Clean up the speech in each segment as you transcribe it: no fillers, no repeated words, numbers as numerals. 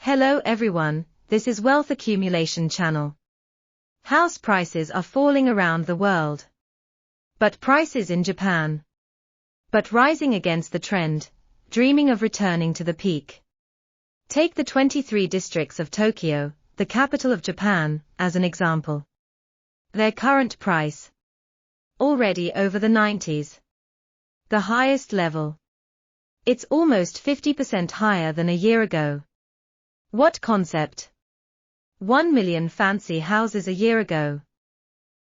Hello everyone, this is Wealth Accumulation Channel. House prices are falling around the world. But prices in Japan. But rising against the trend, dreaming of returning to the peak. Take the 23 districts of Tokyo, the capital of Japan, as an example. Their current price. Already over the 90s. The highest level. It's almost 50% higher than a year ago. What concept? 1 million fancy houses a year ago.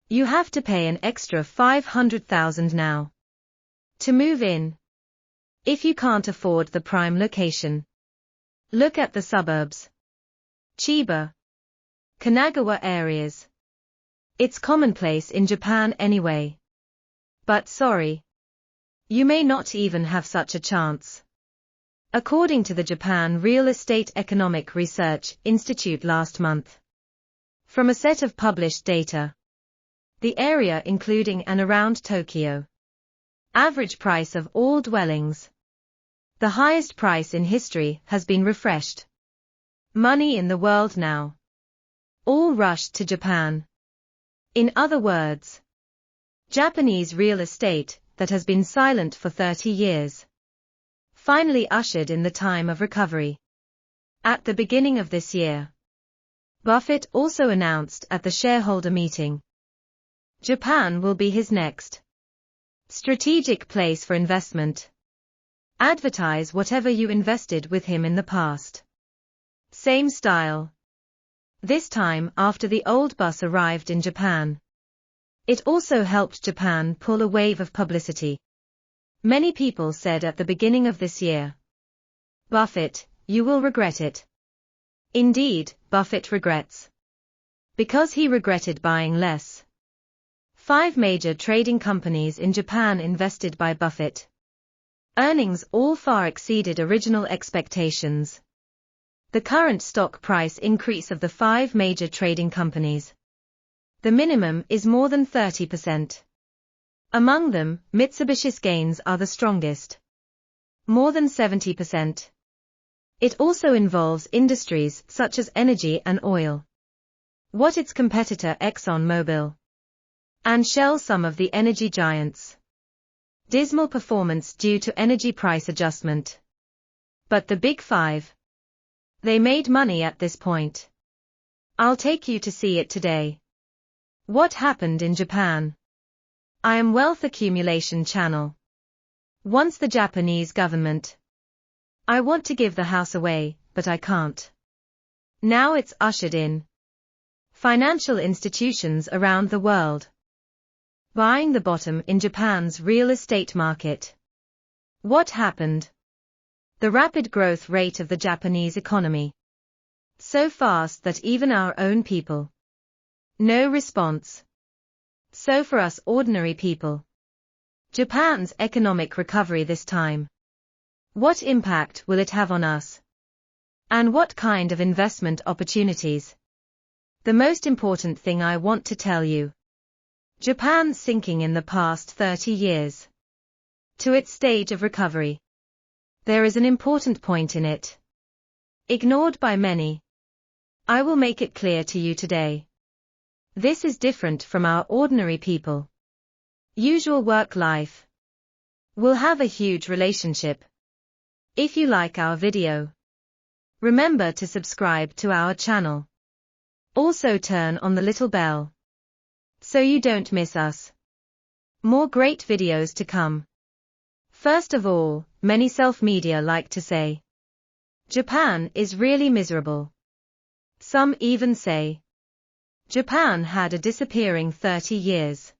You have to pay an extra 500,000 now. To move in. If you can't afford the prime location. Look at the suburbs. Chiba. Kanagawa areas. It's commonplace in Japan anyway. But sorry. You may not even have such a chance. According to the Japan Real Estate Economic Research Institute last month. From a set of published data. The area including and around Tokyo. Average price of all dwellings. The highest price in history has been refreshed. Money in the world now. All rushed to Japan. In other words, Japanese real estate, that has been silent for 30 years. Finally ushered in the time of recovery. At the beginning of this year. Buffett also announced at the shareholder meeting. Japan will be his next strategic place for investment. Advertise whatever you invested with him in the past. Same style. This time after the old bus arrived in Japan. It also helped Japan pull a wave of publicity. Many people said at the beginning of this year, Buffett, you will regret it. Indeed, Buffett regrets. Because he regretted buying less. 5 major trading companies in Japan invested by Buffett. Earnings all far exceeded original expectations. The current stock price increase of the 5 major trading companies. The minimum is more than 30%. Among them, Mitsubishi's gains are the strongest. More than 70%. It also involves industries such as energy and oil. What its competitor ExxonMobil and Shell, some of the energy giants. Dismal performance due to energy price adjustment. But the big 5. They made money at this point. I'll take you to see it today. What happened in Japan? I am Wealth Accumulation Channel. Once the Japanese government. I want to give the house away, but I can't. Now it's ushered in. Financial institutions around the world. Buying the bottom in Japan's real estate market. What happened? The rapid growth rate of the Japanese economy. So fast that even our own people. No response. So for us ordinary people. Japan's economic recovery this time. What impact will it have on us? And what kind of investment opportunities? The most important thing I want to tell you. Japan's sinking in the past 30 years. To its stage of recovery. There is an important point in it. Ignored by many. I will make it clear to you today. This is different from our ordinary people. Usual work life. We'll have a huge relationship. If you like our video, remember to subscribe to our channel. Also turn on the little bell. So you don't miss us. More great videos to come. First of all, many self-media like to say, Japan is really miserable. Some even say, Japan had a disappearing 30 years.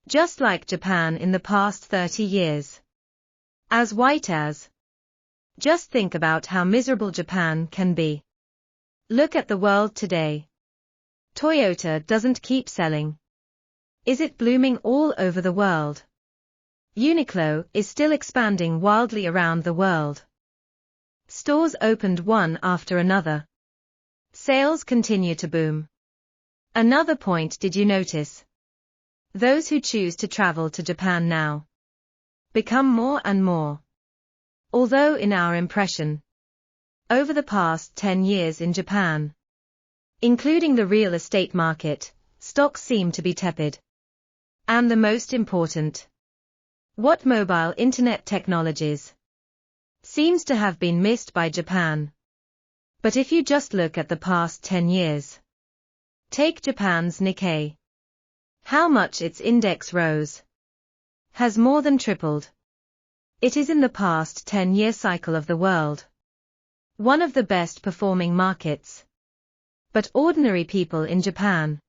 Just like Japan in the past 30 years. As white as. Just think about how miserable Japan can be. Look at the world today. Toyota doesn't keep selling. Is it blooming all over the world? Uniqlo is still expanding wildly around the world. Stores opened one after another. Sales continue to boom. Another point, did you notice? Those who choose to travel to Japan now become more and more. Although in our impression, Over the past 10 years in Japan, including the real estate market, stocks seem to be tepid. And the most important, what mobile internet technologies seems to have been missed by Japan. But if you just look at the past 10 years, take Japan's Nikkei. How much its index rose has more than tripled. It is in the past 10-year cycle of the world, one of the best performing markets. But ordinary people in Japan.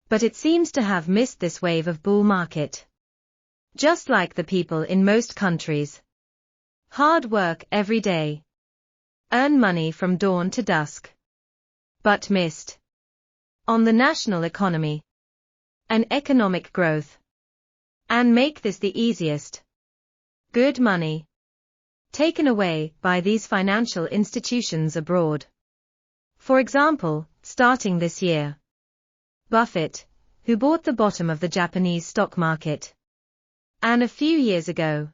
But it seems to have missed this wave of bull market. Just like the people in most countries. Hard work every day. Earn money from dawn to dusk. But missed on the national economy and economic growth. And make this the easiest good money taken away by these financial institutions abroad. For example, starting this year, Buffett, who bought the bottom of the Japanese stock market, and a few years ago,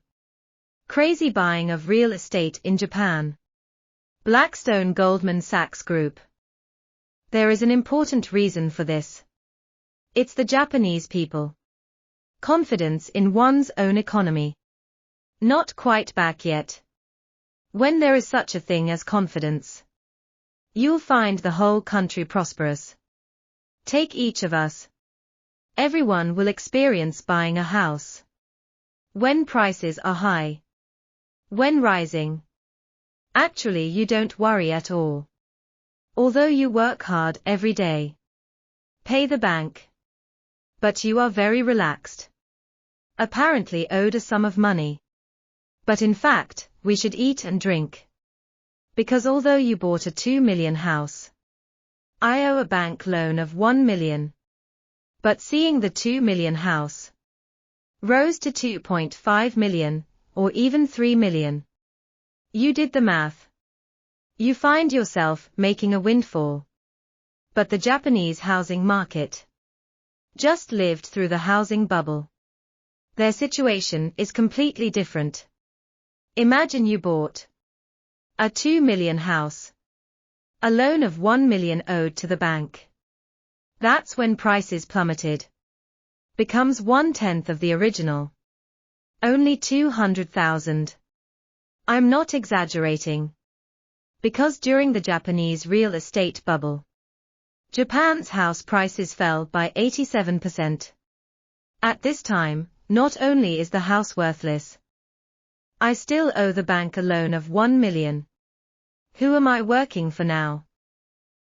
crazy buying of real estate in Japan, Blackstone Goldman Sachs Group. There is an important reason for this. It's the Japanese people. Confidence in one's own economy. Not quite back yet. When there is such a thing as confidence, you'll find the whole country prosperous. Take each of us. Everyone will experience buying a house. When prices are high. When rising. Actually, you don't worry at all. Although you work hard every day. Pay the bank. But you are very relaxed. Apparently owed a sum of money. But in fact, we should eat and drink. Because although you bought a 2 million house, I owe a bank loan of 1 million. But seeing the 2 million house rose to 2.5 million, or even 3 million. You did the math. You find yourself making a windfall. But the Japanese housing market just lived through the housing bubble. Their situation is completely different. Imagine you bought a 2 million house. A loan of 1 million owed to the bank. That's when prices plummeted. Becomes 1/10 of the original. Only 200,000. I'm not exaggerating. Because during the Japanese real estate bubble, Japan's house prices fell by 87%. At this time, not only is the house worthless, I still owe the bank a loan of 1 million. Who am I working for now?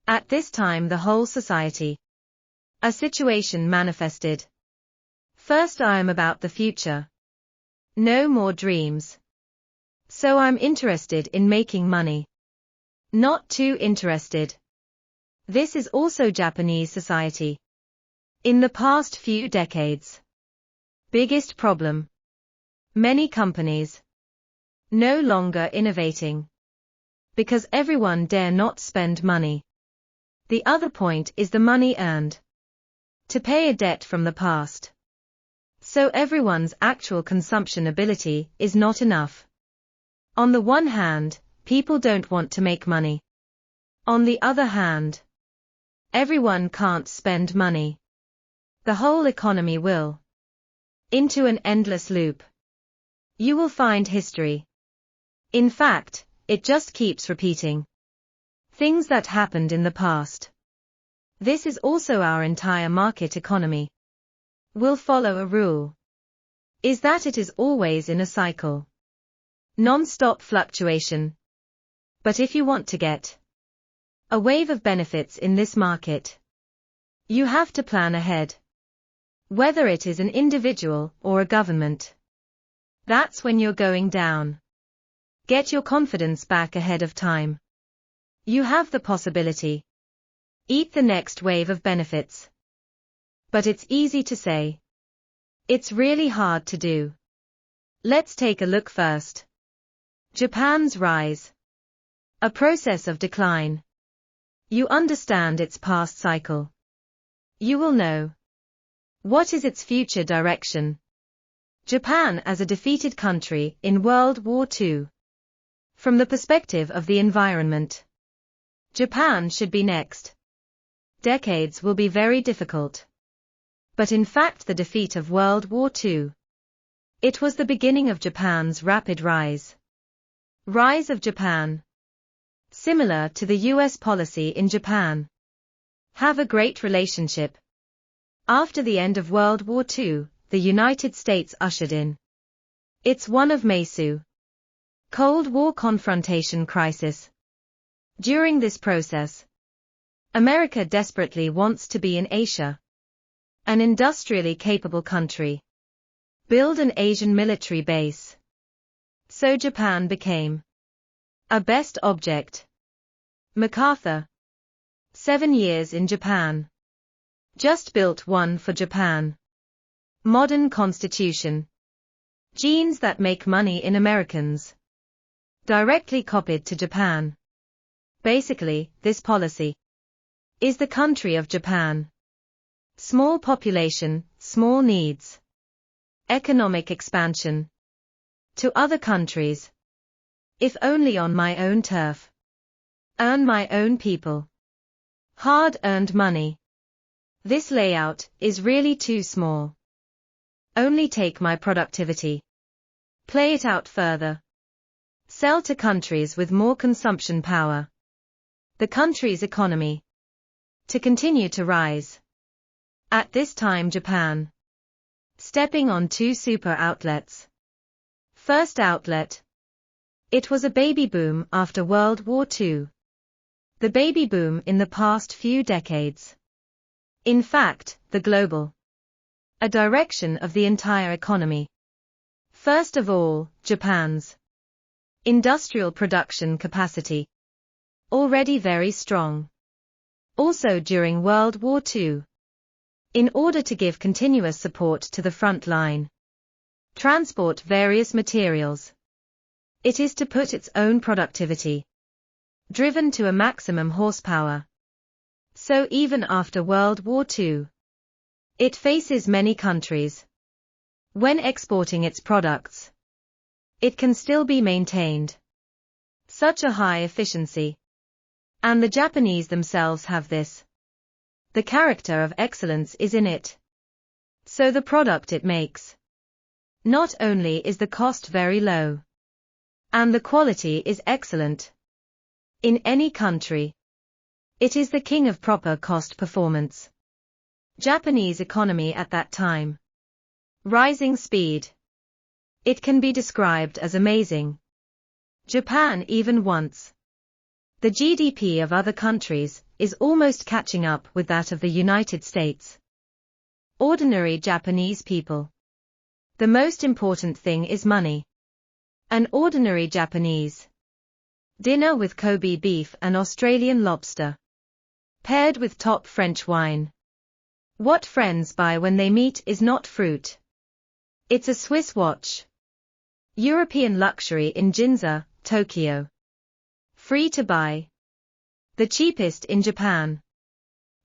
At this time the whole society. A situation manifested. First I am about the future. No more dreams. So I'm interested in making money. Not too interested. This is also Japanese society. In the past few decades. Biggest problem. Many companies no longer innovating. Because everyone dare not spend money. The other point is the money earned to pay a debt from the past. So everyone's actual consumption ability is not enough. On the one hand, people don't want to make money. On the other hand, everyone can't spend money. The whole economy will into an endless loop. You will find history. In fact, it just keeps repeating. Things that happened in the past. This is also our entire market economy. Will follow a rule. Is that it is always in a cycle. Non-stop fluctuation. But if you want to get a wave of benefits in this market, you have to plan ahead. Whether it is an individual or a government. That's when you're going down. Get your confidence back ahead of time. You have the possibility. Eat the next wave of benefits. But it's easy to say. It's really hard to do. Let's take a look first. Japan's rise. A process of decline. You understand its past cycle. You will know. What is its future direction? Japan as a defeated country in World War II. From the perspective of the environment, Japan should be next. Decades will be very difficult. But in fact the defeat of World War II. It was the beginning of Japan's rapid rise. Rise of Japan. Similar to the US policy in Japan. Have a great relationship. After the end of World War II, the United States ushered in. It's one of Meisu. Cold War confrontation crisis. During this process, America desperately wants to be in Asia. An industrially capable country. Build an Asian military base. So Japan became a best object. MacArthur. 7 years in Japan. Just built one for Japan. Modern constitution. Genes that make money in Americans. Directly copied to Japan. Basically, this policy is the country of Japan. Small population, small needs. Economic expansion. To other countries. If only on my own turf. Earn my own people. Hard-earned money. This layout is really too small. Only take my productivity. Play it out further. Sell to countries with more consumption power. The country's economy to continue to rise. At this time Japan stepping on 2 super outlets. First outlet. It was a baby boom after World War II. The baby boom in the past few decades. In fact, the global a direction of the entire economy. First of all, Japan's industrial production capacity. Already very strong. Also during World War II. In order to give continuous support to the front line. Transport various materials. It is to put its own productivity. Driven to a maximum horsepower. So even after World War II. It faces many countries. When exporting its products. It can still be maintained. Such a high efficiency. And the Japanese themselves have this. The character of excellence is in it. So the product it makes. Not only is the cost very low. And the quality is excellent. In any country. It is the king of proper cost performance. Japanese economy at that time. Rising speed. It can be described as amazing. Japan even once. The GDP of other countries is almost catching up with that of the United States. Ordinary Japanese people. The most important thing is money. An ordinary Japanese. Dinner with Kobe beef and Australian lobster. Paired with top French wine. What friends buy when they meet is not fruit. It's a Swiss watch. European luxury in Ginza, Tokyo. Free to buy. The cheapest in Japan.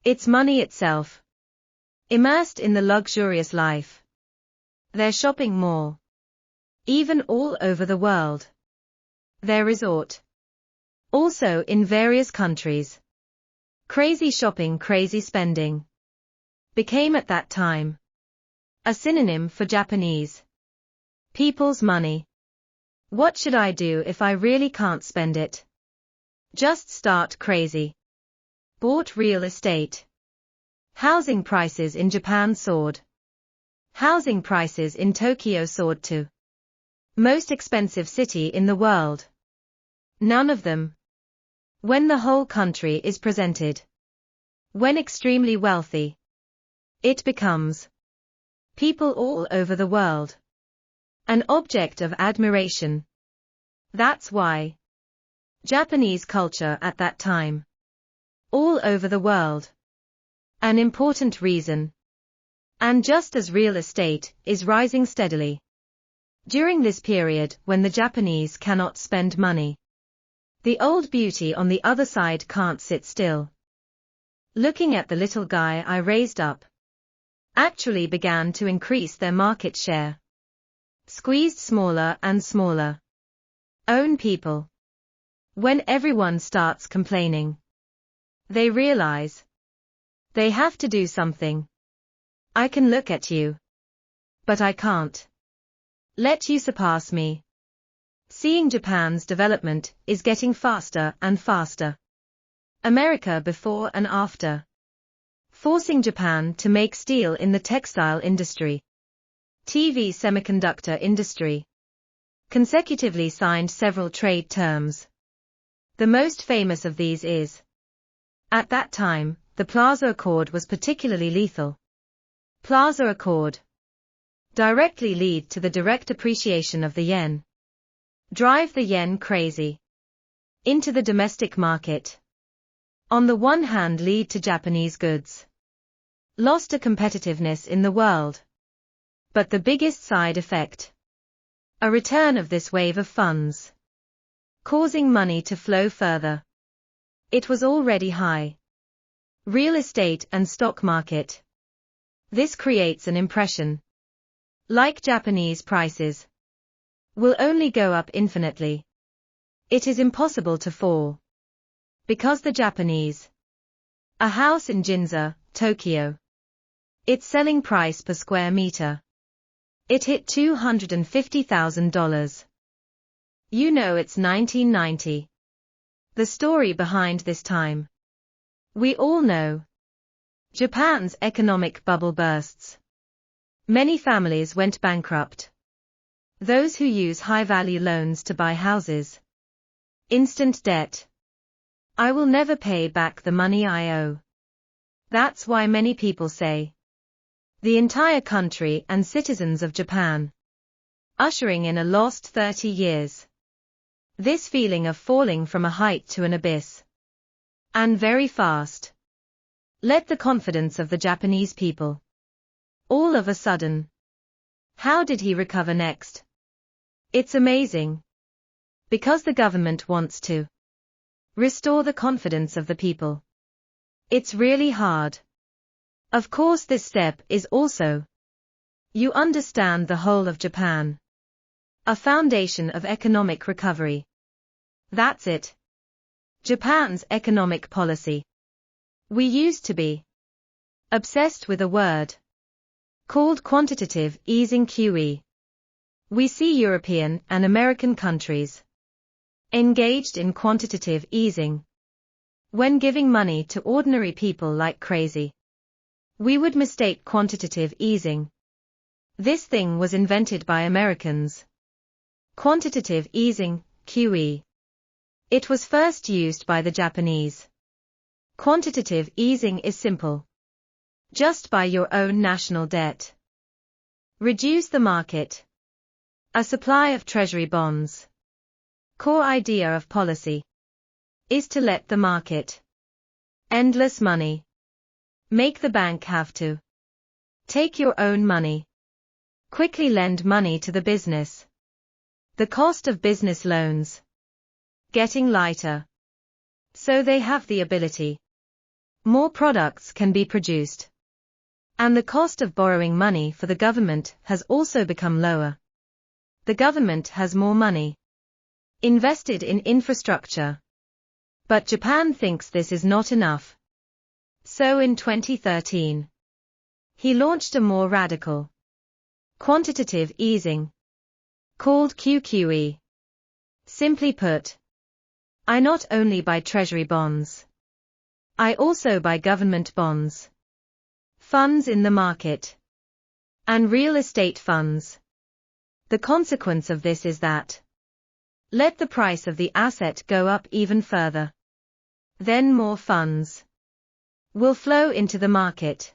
It's money itself. Immersed in the luxurious life. Their shopping mall. Even all over the world. Their resort. Also in various countries. Crazy shopping, crazy spending. Became at that time a synonym for Japanese people's money. What should I do if I really can't spend it? Just start crazy. Bought real estate. Housing prices in Japan soared. Housing prices in Tokyo soared to most expensive city in the world. None of them. When the whole country is presented. When extremely wealthy. It becomes people all over the world. An object of admiration. That's why Japanese culture at that time. All over the world. An important reason. And just as real estate is rising steadily. During this period when the Japanese cannot spend money. The old beauty on the other side can't sit still. Looking at the little guy I raised up. Actually began to increase their market share. Squeezed smaller and smaller. Own people. When everyone starts complaining, they realize they have to do something. I can look at you, but I can't let you surpass me. Seeing Japan's development is getting faster and faster. America before and after, forcing Japan to make steel in the textile industry, TV semiconductor industry, consecutively signed several trade terms. The most famous of these is, at that time, the Plaza Accord was particularly lethal. Plaza Accord directly lead to the direct appreciation of the yen. Drive the yen crazy into the domestic market. On the one hand lead to Japanese goods lost to competitiveness in the world. But the biggest side effect, a return of this wave of funds, causing money to flow further. It was already high. Real estate and stock market. This creates an impression, like Japanese prices will only go up infinitely. It is impossible to fall. Because the Japanese, a house in Ginza, Tokyo, its selling price per square meter, it hit $250,000. You know it's 1990. The story behind this time, we all know. Japan's economic bubble bursts. Many families went bankrupt. Those who use high-value loans to buy houses. Instant debt. I will never pay back the money I owe. That's why many people say, the entire country and citizens of Japan, ushering in a lost 30 years. This feeling of falling from a height to an abyss. And very fast. Let the confidence of the Japanese people. All of a sudden. How did he recover next? It's amazing. Because the government wants to restore the confidence of the people. It's really hard. Of course this step is also, you understand, the whole of Japan. A foundation of economic recovery. That's it. Japan's economic policy. We used to be obsessed with a word called quantitative easing QE. We see European and American countries engaged in quantitative easing when giving money to ordinary people like crazy. We would mistake quantitative easing. This thing was invented by Americans. Quantitative easing, QE. It was first used by the Japanese. Quantitative easing is simple. Just buy your own national debt. Reduce the market. A supply of treasury bonds. Core idea of policy is to let the market. Endless money. Make the bank have to take your own money. Quickly lend money to the business. The cost of business loans getting lighter. So they have the ability. More products can be produced. And the cost of borrowing money for the government has also become lower. The government has more money invested in infrastructure. But Japan thinks this is not enough. So in 2013, he launched a more radical quantitative easing called QQE. Simply put, I not only buy treasury bonds, I also buy government bonds, funds in the market, and real estate funds. The consequence of this is that let the price of the asset go up even further. Then more funds will flow into the market.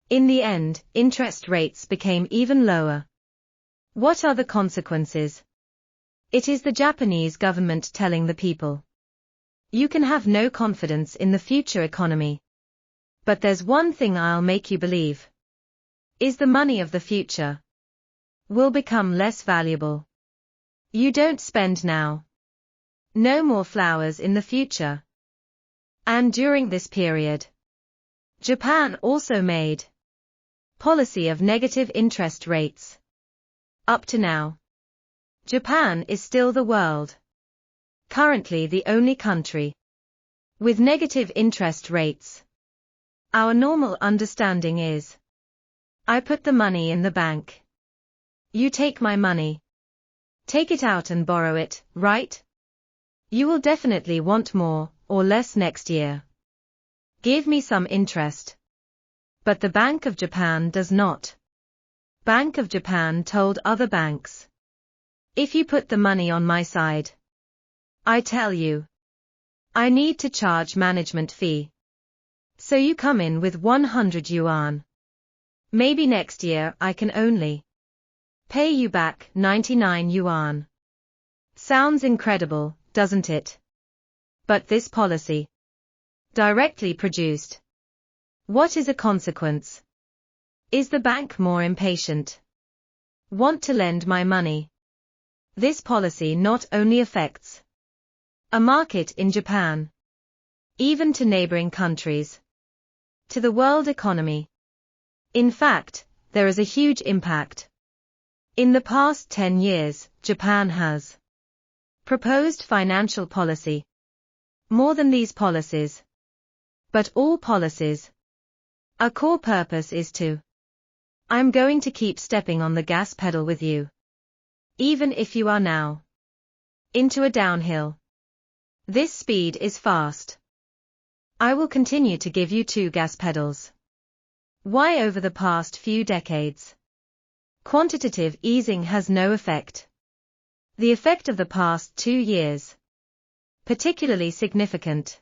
In the end, interest rates became even lower. What are the consequences? It is the Japanese government telling the people, you can have no confidence in the future economy. But there's one thing I'll make you believe. Is the money of the future will become less valuable. You don't spend now. No more flowers in the future. And during this period, Japan also made policy of negative interest rates. Up to now, Japan is still the world Currently the only country with negative interest rates. Our normal understanding is, I put the money in the bank. You take my money. Take it out and borrow it, right? You will definitely want more or less next year. Give me some interest. But the Bank of Japan does not. Bank of Japan told other banks, if you put the money on my side, I tell you, I need to charge management fee. So you come in with 100 yuan. Maybe next year I can only pay you back 99 yuan. Sounds incredible, doesn't it? But this policy directly produced. What is a consequence? Is the bank more impatient? Want to lend my money? This policy not only affects a market in Japan, even to neighboring countries, to the world economy. In fact, there is a huge impact. In the past 10 years, Japan has proposed financial policy. More than these policies. But all policies. Our core purpose is to. I'm going to keep stepping on the gas pedal with you. Even if you are now into a downhill. This speed is fast. I will continue to give you 2 gas pedals. Why over the past few decades? Quantitative easing has no effect. The effect of the past 2 years. Particularly significant.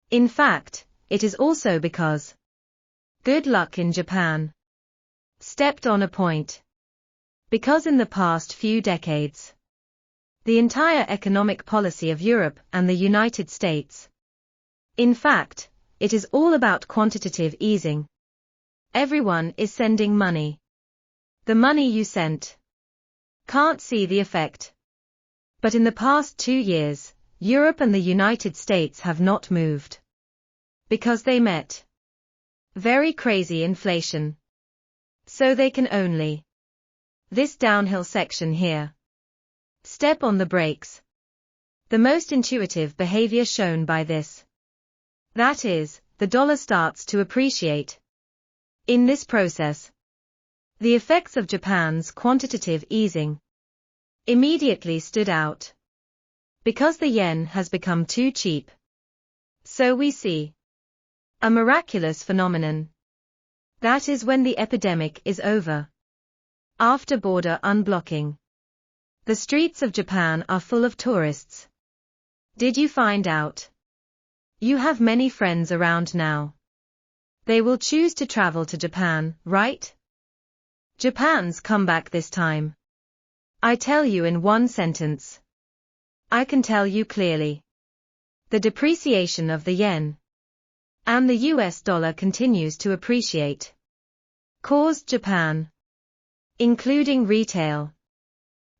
In fact, it is also because good luck in Japan stepped on a point. Because in the past few decades, the entire economic policy of Europe and the United States. In fact, it is all about quantitative easing. Everyone is sending money. The money you sent can't see the effect. But in the past 2 years, Europe and the United States have not moved. Because they met very crazy inflation. So they can only this downhill section here. Step on the brakes. The most intuitive behavior shown by this. That is, the dollar starts to appreciate. In this process, the effects of Japan's quantitative easing immediately stood out. Because the yen has become too cheap. So we see a miraculous phenomenon. That is when the epidemic is over. After border unblocking. The streets of Japan are full of tourists. Did you find out? You have many friends around now. They will choose to travel to Japan, right? Japan's comeback this time. I tell you in one sentence. I can tell you clearly. The depreciation of the yen and the US dollar continues to appreciate. Caused Japan, including retail,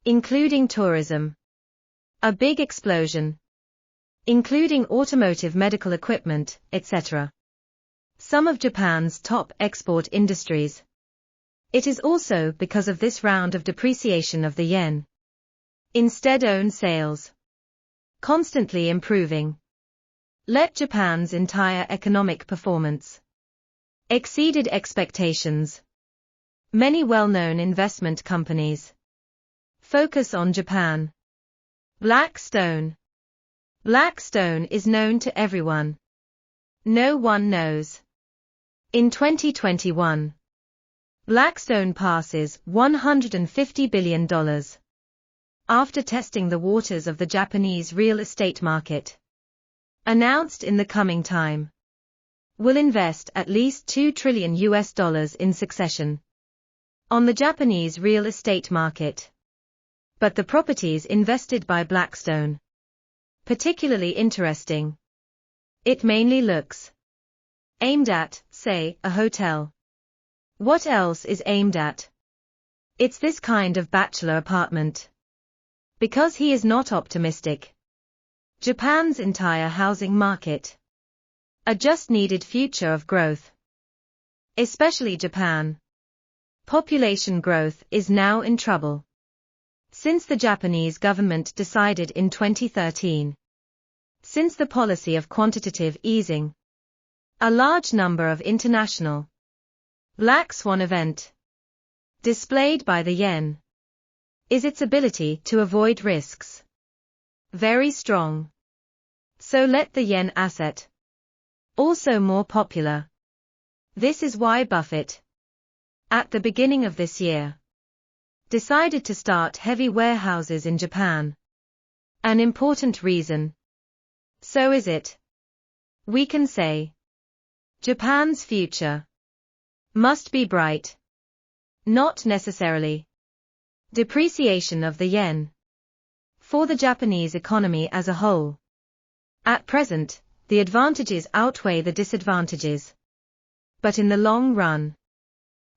including tourism, a big explosion, including automotive, medical equipment, etc. Some of Japan's top export industries. It is also because of this round of depreciation of the yen. Instead own sales. Constantly improving. Let Japan's entire economic performance exceeded expectations. Many well-known investment companies focus on Japan. Blackstone. Blackstone is known to everyone. No one knows. In 2021, Blackstone passes $150 billion. After testing the waters of the Japanese real estate market. Announced in the coming time. Will invest at least $2 trillion in succession. On the Japanese real estate market. But the properties invested by Blackstone. Particularly interesting. It mainly looks aimed at, say, a hotel. What else is aimed at? It's this kind of bachelor apartment. Because he is not optimistic. Japan's entire housing market. A just needed future of growth. Especially Japan. Population growth is now in trouble. Since the Japanese government decided in 2013. Since the policy of quantitative easing. A large number of international black swan event displayed by the yen is its ability to avoid risks. Very strong. So let the yen asset also more popular. This is why Buffett, at the beginning of this year, decided to start heavy warehouses in Japan. An important reason. So is it. We can say Japan's future must be bright. Not necessarily depreciation of the yen for the Japanese economy as a whole. At present, the advantages outweigh the disadvantages. But in the long run,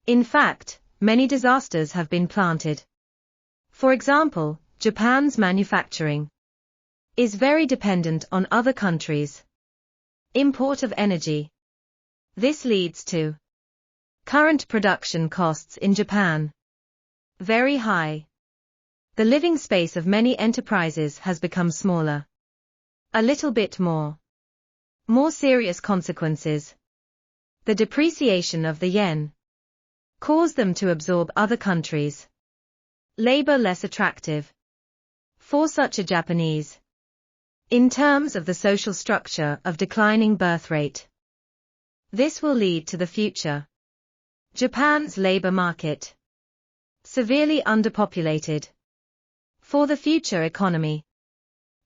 in fact, many disasters have been planted. For example, Japan's manufacturing is very dependent on other countries' import of energy. This leads to current production costs in Japan very high. The living space of many enterprises has become smaller. A little bit more serious consequences. The depreciation of the yen caused them to absorb other countries' labor less attractive for such a Japanese. In terms of the social structure of declining birth rate, this will lead to the future Japan's labor market severely underpopulated. For the future economy,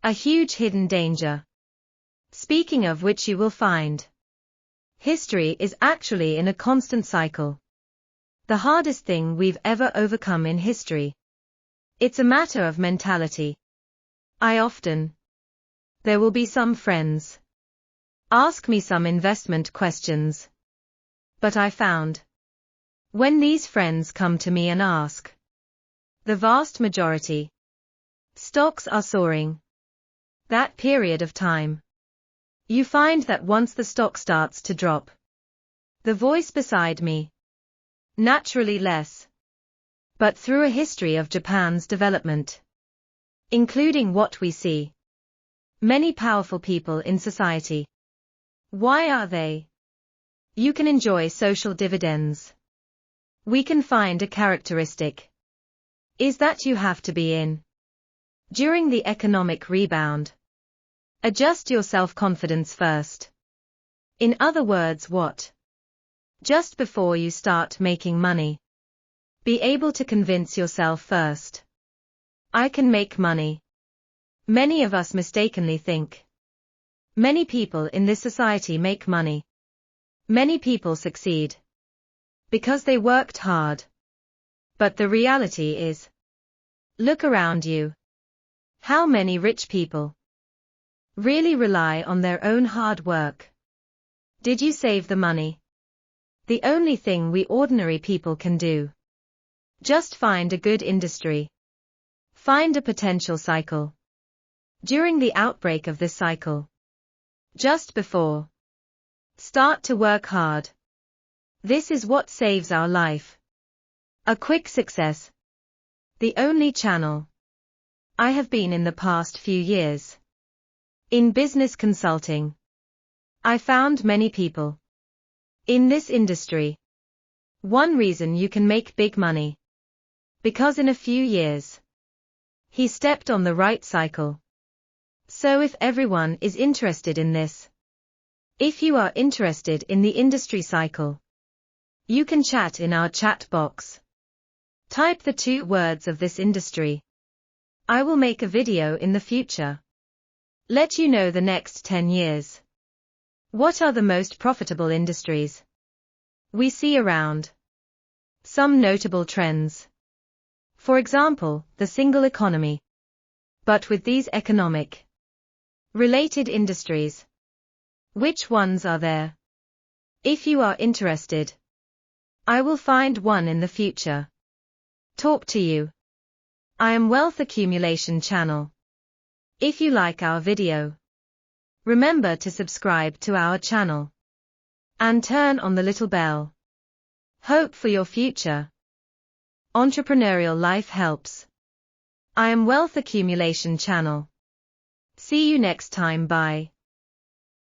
a huge hidden danger. Speaking of which, you will find history is actually in a constant cycle. The hardest thing we've ever overcome in history. It's a matter of mentality. There will be some friends ask me some investment questions. But I found, when these friends come to me and ask, the vast majority, stocks are soaring. That period of time, you find that once the stock starts to drop, the voice beside me, naturally less. But through a history of Japan's development, including what we see, many powerful people in society. Why are they? You can enjoy social dividends. We can find a characteristic is that you have to be in during the economic rebound. Adjust your self-confidence first. In other words, what? Just before you start making money, be able to convince yourself first, I can make money. Many of us mistakenly think many people in this society make money. Many people succeed because they worked hard. But the reality is, look around you. How many rich people really rely on their own hard work? Did you save the money? The only thing we ordinary people can do. Just find a good industry. Find a potential cycle. During the outbreak of this cycle, just before, start to work hard. This is what saves our life. A quick success. The only channel I have been in the past few years. In business consulting, I found many people in this industry. One reason you can make big money. Because in a few years, he stepped on the right cycle. So if everyone is interested in this, if you are interested in the industry cycle, you can chat in our chat box. Type the 2 words of this industry. I will make a video in the future. Let you know the next 10 years. What are the most profitable industries we see around? Some notable trends. For example, the single economy. But with these economic related industries, which ones are there? If you are interested, I will find one in the future. Talk to you. I am Wealth Accumulation Channel. If you like our video, remember to subscribe to our channel and turn on the little bell. Hope for your future. Entrepreneurial life helps. I am Wealth Accumulation Channel. See you next time. Bye.